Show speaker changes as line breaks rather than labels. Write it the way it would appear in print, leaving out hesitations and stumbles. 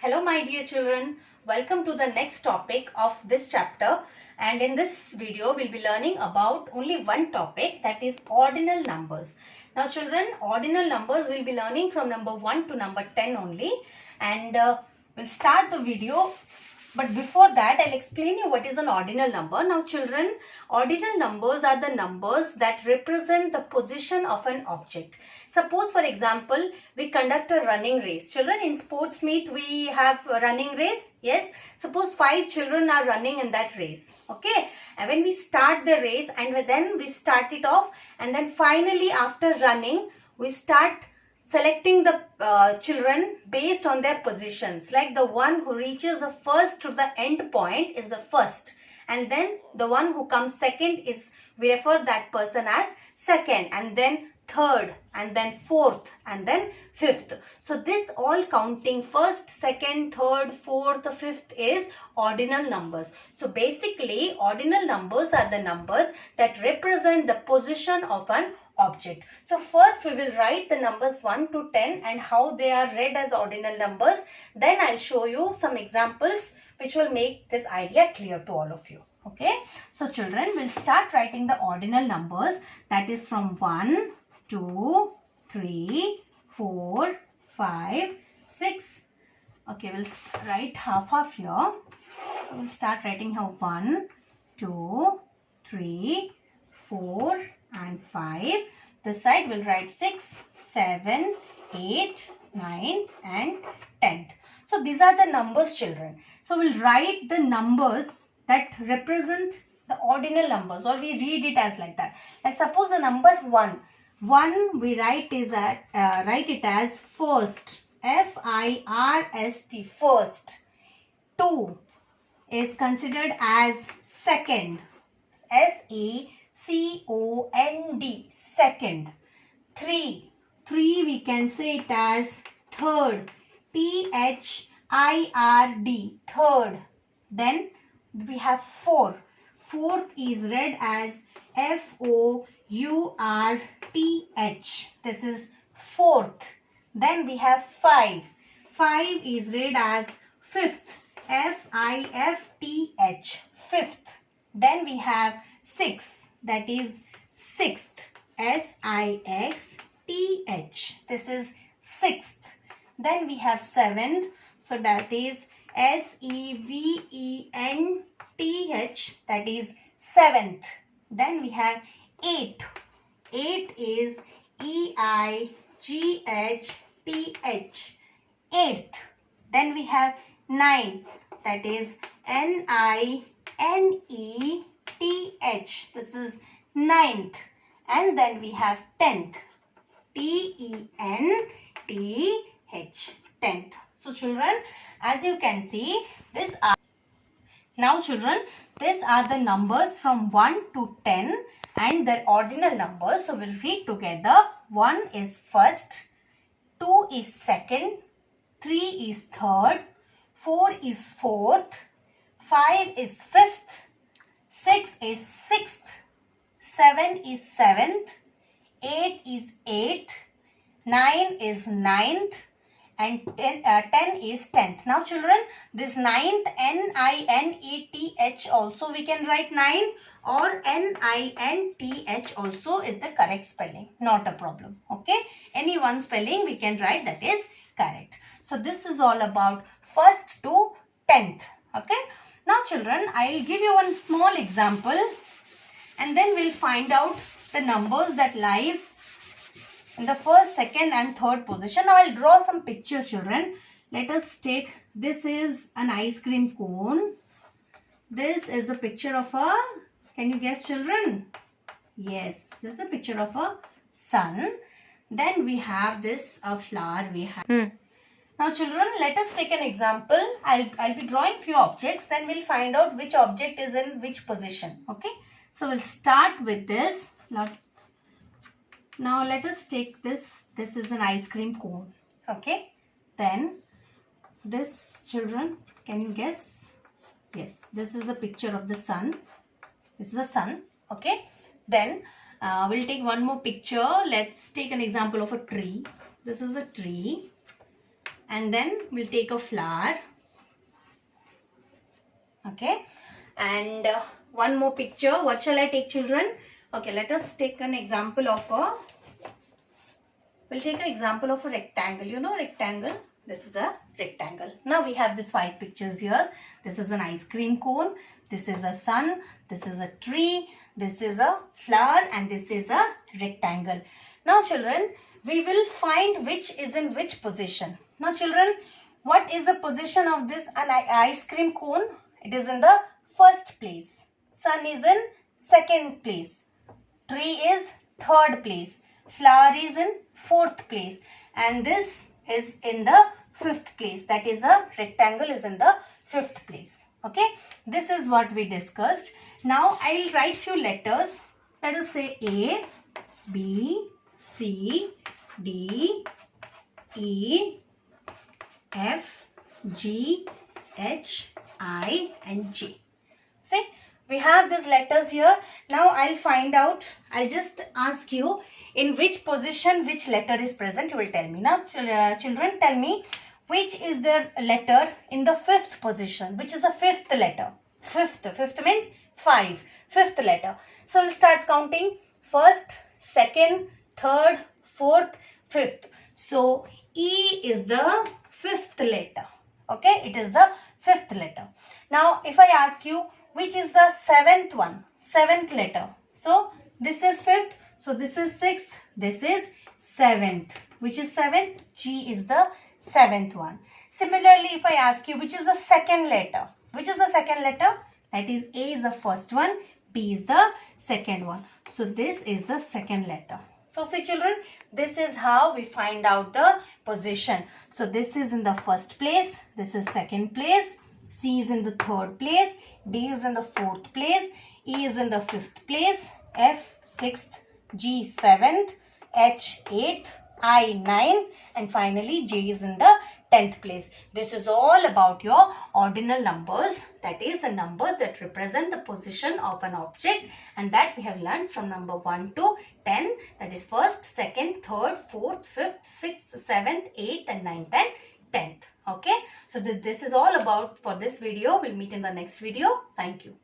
Hello my dear children, welcome to the next topic of this chapter, and in this video we'll be learning about only one topic, that is ordinal numbers. Now children, ordinal numbers we'll be learning from number 1 to number 10 only, and we'll start the video. But before that, I'll explain you what is an ordinal number. Now children, ordinal numbers are the numbers that represent the position of an object. Suppose for example, we conduct a running race. Children, in sports meet we have a running race. Yes. Suppose 5 children are running in that race. Okay. And when we start the race and then we start it off, and then finally after running, we start selecting the children based on their positions. Like the one who reaches the first to the end point is the first, and then the one who comes second is, we refer that person as second, and then third, and then fourth, and then fifth. So this all counting first, second, third, fourth, fifth is ordinal numbers. So basically ordinal numbers are the numbers that represent the position of an object. So first we will write the numbers 1 to 10 and how they are read as ordinal numbers. Then I'll show you some examples which will make this idea clear to all of you. Okay. So children, we'll start writing the ordinal numbers, that is from 1, 2, 3, 4, 5, 6. Okay, we'll write half here. So we'll start writing here 1, 2, 3, 4 and 5. This side we'll write 6, 7, 8, 9 and 10. So these are the numbers, children. So we'll write the numbers that represent the ordinal numbers, or we read it as like that. Like suppose the number 1. 1 we write it as first. F-I-R-S-T, first. 2 is considered as second. S-E C-O-N-D, second. 3 we can say it as third. T-H-I-R-D, third. Then we have 4. Fourth is read as F-O-U-R-T-H. This is fourth. Then we have 5. 5 is read as fifth. F-I-F-T-H, fifth. Then we have 6. That is sixth. S-I-X-T-H. This is sixth. Then we have 7th. So that is S-E-V-E-N-T-H. That is seventh. Then we have 8. 8 is E-I-G-H-T-H. Eighth. Then we have 9. That is N-I-N-E-T-H. This is ninth. And then we have 10th. T-E-N-T-H. 10th. So children, as you can see, these are the numbers from 1 to 10 and their ordinal numbers. So we'll read together. 1 is first, 2 is second, 3 is third, 4 is fourth, 5 is fifth, 6 is sixth, 7 is seventh, 8 is eighth, 9 is ninth, and 10 is 10th. Now children, this ninth, N-I-N-E-T-H also we can write 9, or N-I-N-T-H also is the correct spelling. Not a problem. Okay. Any one spelling we can write, that is correct. So this is all about first to 10th. Okay. Now children, I will give you one small example and then we'll find out the numbers that lies in the first, second and third position. Now I'll draw some pictures, children. Let us take, this is an ice cream cone. This is the picture of a, can you guess children? Yes, this is a picture of a sun. Then we have this, a flower we have. Now children, let us take an example. I'll be drawing few objects, then we'll find out which object is in which position. Okay. So we'll start with this. Now let us take this. This is an ice cream cone. Okay. Then this, children, can you guess? Yes, this is a picture of the sun. This is a sun. Okay. Then we'll take one more picture. Let's take an example of a tree. This is a tree. and then we'll take a flower. Okay, and one more picture. What shall I take, children? Okay, let us take an example of we'll take an example of a rectangle. You know rectangle? This is a rectangle. Now we have these 5 pictures here. This is an ice cream cone. This is a sun. This is a tree. This is a flower, and this is a rectangle. Now children, we will find which is in which position. Now children, what is the position of this ice cream cone? It is in the first place. Sun is in second place. Tree is third place. Flower is in fourth place. And this is in the fifth place. That is, a rectangle is in the fifth place. Okay. This is what we discussed. Now I will write few letters. Let us say A, B, C, D, E, F, G, H, I and J. See, we have these letters here. Now I'll find out. I'll just ask you in which position which letter is present. You will tell me. Now children, tell me which is the letter in the fifth position. Which is the fifth letter? Fifth means 5. Fifth letter. So we'll start counting. First, second, third, fourth, fifth. So E is the fifth letter. Okay, it is the fifth letter. Now if I ask you which is the seventh one, seventh letter. So this is fifth. So this is sixth. This is seventh. Which is seventh? G is the seventh one. Similarly, if I ask you which is the second letter, which is the second letter? That is, A is the first one, B is the second one. So this is the second letter. So see children, this is how we find out the position. So this is in the first place, this is second place, C is in the third place, D is in the fourth place, E is in the fifth place, F sixth, G seventh, H eighth, I ninth, and finally J is in the 10th place. This is all about your ordinal numbers, that is the numbers that represent the position of an object, and that we have learned from number 1 to 10, that is first, second, third, fourth, fifth, sixth, seventh, eighth and ninth and 10th. Okay, so this is all about for this video. We'll meet in the next video. Thank you.